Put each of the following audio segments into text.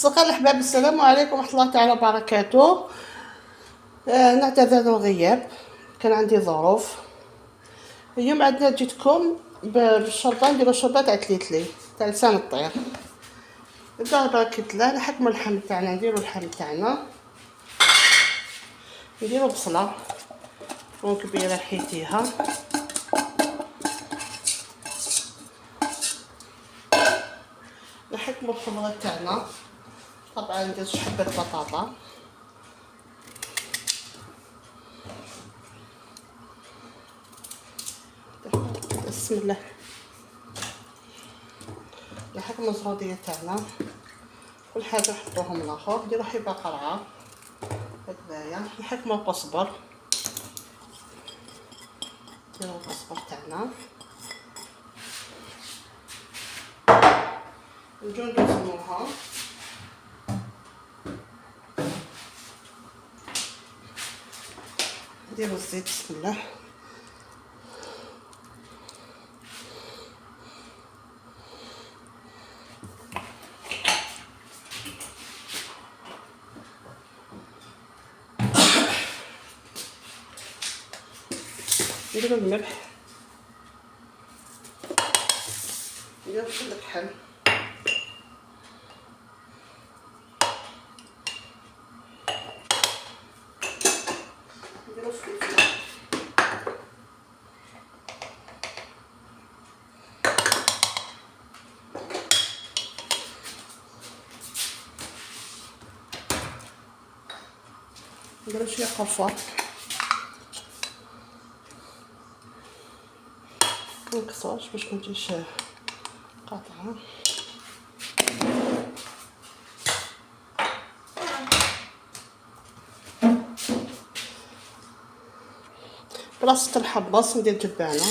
صغار الأحباب، السلام عليكم ورحمة الله تعالى وبركاته. نعتذر عن الغياب، كان عندي ظروف. اليوم عندنا جيتكم بالشوربة، نديرو شوربة تاع تليتلي تاع لسان الطير. نبداو بركة الله، نحكمو اللحم تاعنا، نديرو اللحم تاعنا، نديرو بصلة كون كبيرة حيتيها، نحكمو الخضرة تاعنا. طبعا ندير حبة بطاطا، بسم الله. نحكمو الزرودية تاعنا، كل حاجة نحطوهم لاخر، نديرو حبة قرعة هكذايا. نحكمو القزبر، نديرو القزبر تاعنا، نجيو ندوزنوها، نديرو الزيت بسم الله. نديرو الملح، نديرو اللحم، نديرو الفلفل، نديرو شوية قرفة، منكسروش باش متجيش قاطعة. بلاصة نحمص ندير جبانة،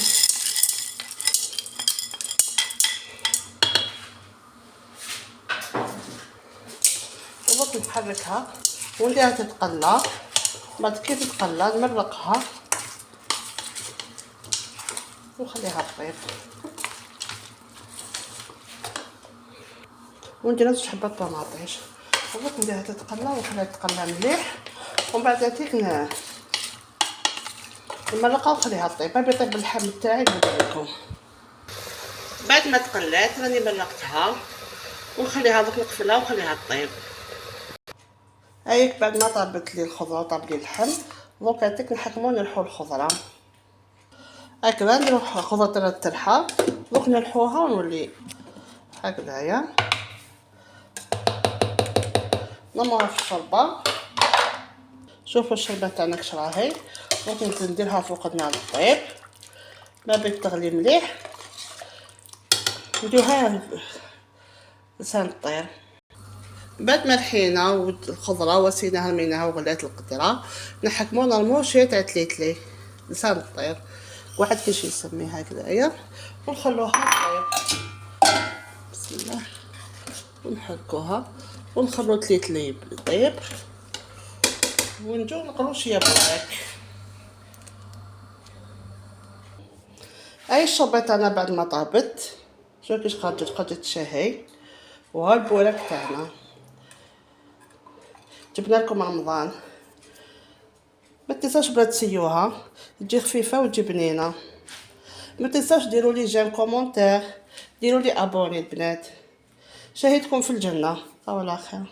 ودوك نحركها ونديرها تتقلى. بعد كي تتقلى نمرقها ونخليها تطيب، وندير نص حبة طماطيش، ودوك نديرها تتقلى ونخليها تتقلى مليح. ومن بعد هاتيك نمرقها ونخليها طيب. باش يطيب اللحم تاعي نقول لكم. بعد ما تقلات راني مرقتها ونخليها دوك نقفلها ونخليها طيب. هايك بعد ما طابت لي الخضره وطاب لي اللحم، دونك هاتيك نحكمو نلحو الخضره هكذا. نديرو الخضره ترحى، دوك نلحوها ونولي هكذايا نضموها في الشوربه. شوفوا الشوربه تاعنا كش راهي، دونك نديرها فوق النار طيب. ما بغيت تغلي مليح نديوها لسان الطير. بعد ما رحينا والخضره وسيناها رميناها وغلات القدره، نحكمو نرمو شويه تاع تليتلي لسان الطير، واحد كيفاش يسميها هكذايا، ونخلوها طيب بسم الله. ونحركوها ونخلو تليتلي طيب، ونجو نقرو شويه براك. هاي الشوربه تاعنا بعد ما طابت، شوفوا كيش خرجت شهي. وها البوراك تاعنا جبنا لكم رمضان. ما تنساوش بلا تسيوها، تجي خفيفه وتجي بنينه. ما تنساوش ديروا لي جيم كومونتير، ديروا لي ابوني البنات. شهيتكم في الجنه. الله خير.